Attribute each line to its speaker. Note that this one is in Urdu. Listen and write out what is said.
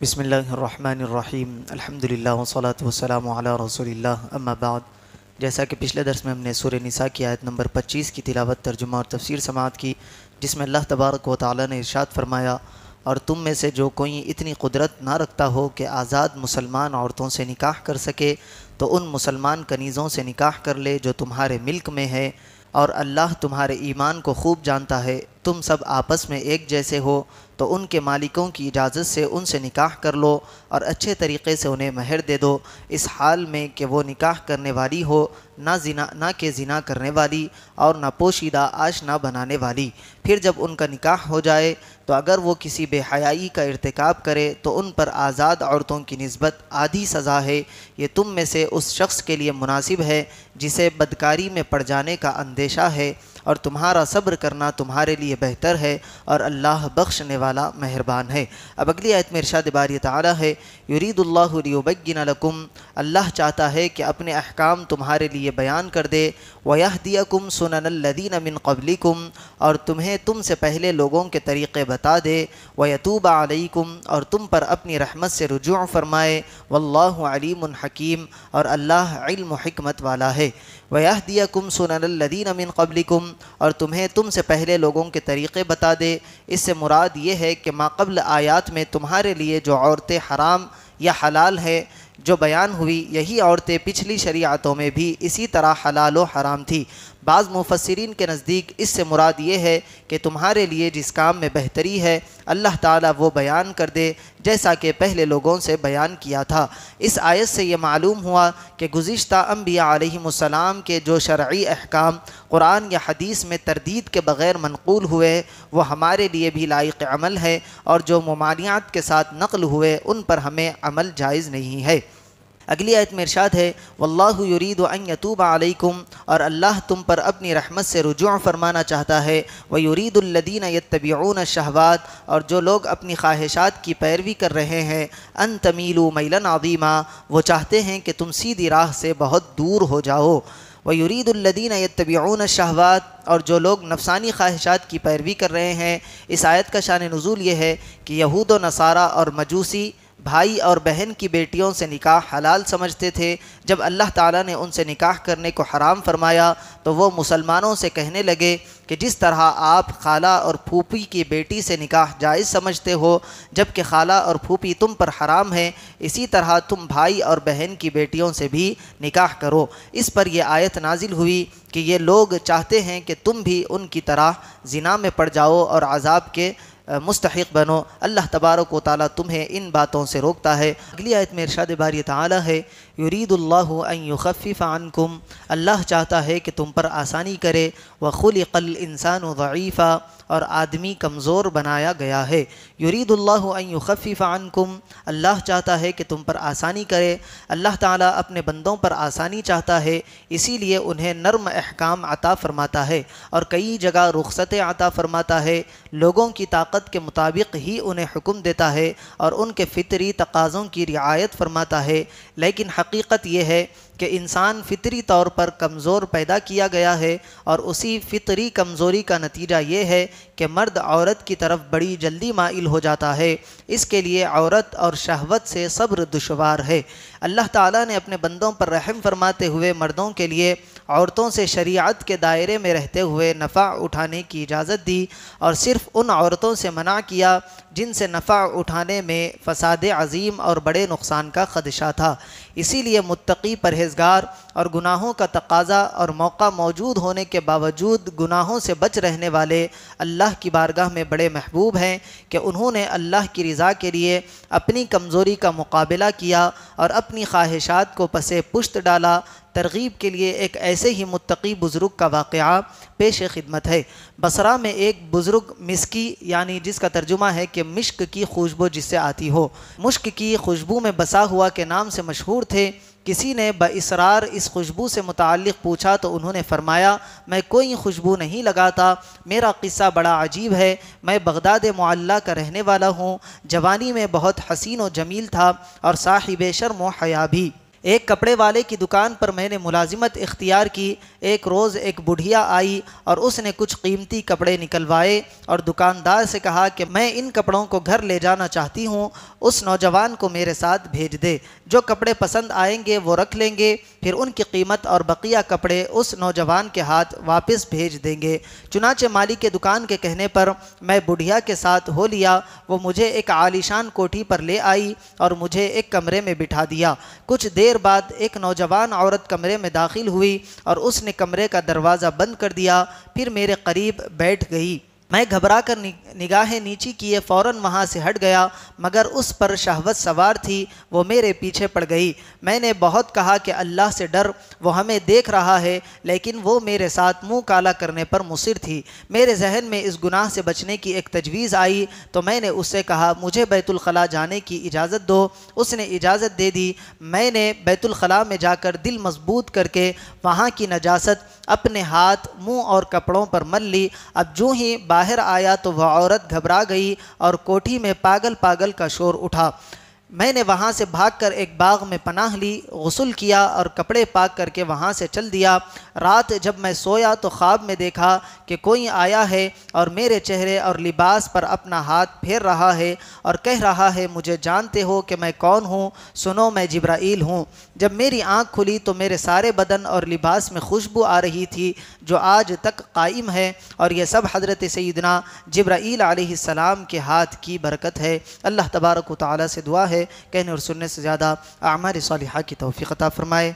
Speaker 1: بسم اللہ الرحمن الرحیم الحمدللہ والصلاة والسلام علی رسول اللہ اما بعد۔ جیسا کہ پچھلے درس میں ہم نے سورہ نساء کی آیت نمبر 25 کی تلاوت، ترجمہ اور تفسیر سماعت کی، جس میں اللہ تبارک و تعالی نے ارشاد فرمایا، اور تم میں سے جو کوئی اتنی قدرت نہ رکھتا ہو کہ آزاد مسلمان عورتوں سے نکاح کر سکے تو ان مسلمان کنیزوں سے نکاح کر لے جو تمہارے ملک میں ہے، اور اللہ تمہارے ایمان کو خوب جانتا ہے۔ تم سب آپس میں ایک جیسے ہو تو ان کے مالکوں کی اجازت سے ان سے نکاح کر لو اور اچھے طریقے سے انہیں مہر دے دو، اس حال میں کہ وہ نکاح کرنے والی ہو، نہ کہ زنا کرنے والی اور نہ پوشیدہ آشنا بنانے والی۔ پھر جب ان کا نکاح ہو جائے تو اگر وہ کسی بے حیائی کا ارتکاب کرے تو ان پر آزاد عورتوں کی نسبت آدھی سزا ہے۔ یہ تم میں سے اس شخص کے لیے مناسب ہے جسے بدکاری میں پڑ جانے کا اندیشہ ہے، اور تمہارا صبر کرنا تمہارے لیے بہتر ہے، اور اللہ بخشنے والا مہربان ہے۔ اب اگلی آیت میں ارشاد باری تعالی ہے، یرید اللہ لیبین لکم، اللہ چاہتا ہے کہ اپنے احکام تمہارے لیے بیان کر دے، ویہدیکم سنن الذین من قبلکم، اور تمہیں تم سے پہلے لوگوں کے طریقے بتا دے، ویتوب علیکم، اور تم پر اپنی رحمت سے رجوع فرمائے، واللہ علیم حکیم، اور اللہ علم و حکمت والا ہے۔ وَيَهْدِيَكُمْ سُنَنَ الَّذِينَ مِن قَبْلِكُمْ، اور تمہیں تم سے پہلے لوگوں کے طریقے بتا دے۔ اس سے مراد یہ ہے کہ ما قبل آیات میں تمہارے لیے جو عورتیں حرام یا حلال ہے جو بیان ہوئی، یہی عورتیں پچھلی شریعتوں میں بھی اسی طرح حلال و حرام تھی۔ بعض مفسرین کے نزدیک اس سے مراد یہ ہے کہ تمہارے لیے جس کام میں بہتری ہے اللہ تعالیٰ وہ بیان کر دے، جیسا کہ پہلے لوگوں سے بیان کیا تھا۔ اس آیت سے یہ معلوم ہوا کہ گزشتہ انبیاء علیہم السلام کے جو شرعی احکام قرآن یا حدیث میں تردید کے بغیر منقول ہوئے وہ ہمارے لیے بھی لائق عمل ہے، اور جو ممانعت کے ساتھ نقل ہوئے ان پر ہمیں عمل جائز نہیں ہے۔ اگلی آیت میں ارشاد ہے، واللہ یرید ان یتوب علیکم، اور اللہ تم پر اپنی رحمت سے رجوع فرمانا چاہتا ہے، ویرید الذین یتبعون الشہوات، اور جو لوگ اپنی خواہشات کی پیروی کر رہے ہیں، ان تمیلوا میلا عظیما، وہ چاہتے ہیں کہ تم سیدھی راہ سے بہت دور ہو جاؤ۔ وَيُرِيدُ الَّذِينَ يَتَّبِعُونَ الشَّهَوَاتِ، اور جو لوگ نفسانی خواہشات کی پیروی کر رہے ہیں۔ اس آیت کا شان نزول یہ ہے کہ یہود و نصارہ اور مجوسی بھائی اور بہن کی بیٹیوں سے نکاح حلال سمجھتے تھے۔ جب اللہ تعالیٰ نے ان سے نکاح کرنے کو حرام فرمایا تو وہ مسلمانوں سے کہنے لگے کہ جس طرح آپ خالہ اور پھوپھی کی بیٹی سے نکاح جائز سمجھتے ہو جبکہ خالہ اور پھوپھی تم پر حرام ہے، اسی طرح تم بھائی اور بہن کی بیٹیوں سے بھی نکاح کرو۔ اس پر یہ آیت نازل ہوئی کہ یہ لوگ چاہتے ہیں کہ تم بھی ان کی طرح زنا میں پڑ جاؤ اور عذاب کے مستحق بنو۔ اللہ تبارک و تعالیٰ تمہیں ان باتوں سے روکتا ہے۔ اگلی آیت میں ارشاد باری تعالیٰ ہے، یرید اللہ ان یخفف عنکم، اللہ چاہتا ہے کہ تم پر آسانی کرے، وخلق الانسان ضعیفا، اور آدمی کمزور بنایا گیا ہے۔ یرید اللہ ان یخفف عنکم، اللہ چاہتا ہے کہ تم پر آسانی کرے۔ اللہ تعالیٰ اپنے بندوں پر آسانی چاہتا ہے، اسی لیے انہیں نرم احکام عطا فرماتا ہے، اور کئی جگہ رخصتیں عطا فرماتا ہے۔ لوگوں کی طاقت کے مطابق ہی انہیں حکم دیتا ہے اور ان کے فطری تقاضوں کی رعایت فرماتا ہے، لیکن حقیقت یہ ہے کہ انسان فطری طور پر کمزور پیدا کیا گیا ہے، اور اسی فطری کمزوری کا نتیجہ یہ ہے کہ مرد عورت کی طرف بڑی جلدی مائل ہو جاتا ہے۔ اس کے لیے عورت اور شہوت سے صبر دشوار ہے۔ اللہ تعالیٰ نے اپنے بندوں پر رحم فرماتے ہوئے مردوں کے لیے عورتوں سے شریعت کے دائرے میں رہتے ہوئے نفع اٹھانے کی اجازت دی، اور صرف ان عورتوں سے منع کیا جن سے نفع اٹھانے میں فساد عظیم اور بڑے نقصان کا خدشہ تھا۔ اسی لیے متقی پرہیزگار اور گناہوں کا تقاضا اور موقع موجود ہونے کے باوجود گناہوں سے بچ رہنے والے اللہ کی بارگاہ میں بڑے محبوب ہیں کہ انہوں نے اللہ کی رضا کے لیے اپنی کمزوری کا مقابلہ کیا اور اپنی خواہشات کو پس پشت ڈالا۔ ترغیب کے لیے ایک ایسے ہی متقی بزرگ کا واقعہ پیش خدمت ہے۔ بصرہ میں ایک بزرگ مسکی، یعنی جس کا ترجمہ ہے کہ مشک کی خوشبو جس سے آتی ہو، مشک کی خوشبو میں بسا ہوا کے نام سے مشہور تھے۔ کسی نے باصرار اس خوشبو سے متعلق پوچھا تو انہوں نے فرمایا، میں کوئی خوشبو نہیں لگاتا، میرا قصہ بڑا عجیب ہے۔ میں بغداد معلیٰ کا رہنے والا ہوں، جوانی میں بہت حسین و جمیل تھا اور صاحب شرم و حیا بھی۔ ایک کپڑے والے کی دکان پر میں نے ملازمت اختیار کی۔ ایک روز ایک بڑھیا آئی اور اس نے کچھ قیمتی کپڑے نکلوائے اور دکاندار سے کہا کہ میں ان کپڑوں کو گھر لے جانا چاہتی ہوں، اس نوجوان کو میرے ساتھ بھیج دے، جو کپڑے پسند آئیں گے وہ رکھ لیں گے، پھر ان کی قیمت اور بقیہ کپڑے اس نوجوان کے ہاتھ واپس بھیج دیں گے۔ چنانچہ مالک کے دکان کے کہنے پر میں بڑھیا کے ساتھ ہو لیا۔ وہ مجھے ایک عالیشان کوٹھی پر لے آئی اور مجھے ایک کمرے میں بٹھا دیا۔ کچھ دیر بعد ایک نوجوان عورت کمرے میں داخل ہوئی اور اس نے کمرے کا دروازہ بند کر دیا، پھر میرے قریب بیٹھ گئی۔ میں گھبرا کر نگاہیں نیچی کیے فوراً وہاں سے ہٹ گیا، مگر اس پر شہوت سوار تھی، وہ میرے پیچھے پڑ گئی۔ میں نے بہت کہا کہ اللہ سے ڈر، وہ ہمیں دیکھ رہا ہے، لیکن وہ میرے ساتھ منہ کالا کرنے پر مصر تھی۔ میرے ذہن میں اس گناہ سے بچنے کی ایک تجویز آئی تو میں نے اس سے کہا مجھے بیت الخلاء جانے کی اجازت دو۔ اس نے اجازت دے دی۔ میں نے بیت الخلاء میں جا کر دل مضبوط کر کے وہاں کی نجاست اپنے ہاتھ، منہ اور کپڑوں پر مل لی۔ اب جو ہی باہر آیا تو وہ عورت گھبرا گئی اور کوٹھی میں پاگل پاگل کا شور اٹھا۔ میں نے وہاں سے بھاگ کر ایک باغ میں پناہ لی، غسل کیا اور کپڑے پاک کر کے وہاں سے چل دیا۔ رات جب میں سویا تو خواب میں دیکھا کہ کوئی آیا ہے اور میرے چہرے اور لباس پر اپنا ہاتھ پھیر رہا ہے اور کہہ رہا ہے مجھے جانتے ہو کہ میں کون ہوں؟ سنو میں جبرائیل ہوں۔ جب میری آنکھ کھلی تو میرے سارے بدن اور لباس میں خوشبو آ رہی تھی جو آج تک قائم ہے، اور یہ سب حضرت سیدنا جبرائیل علیہ السلام کے ہاتھ کی برکت ہے۔ اللہ تبارک و تعالی سے دعا ہے کہنے اور سننے سے زیادہ اعمال صالحہ کی توفیق عطا فرمائے۔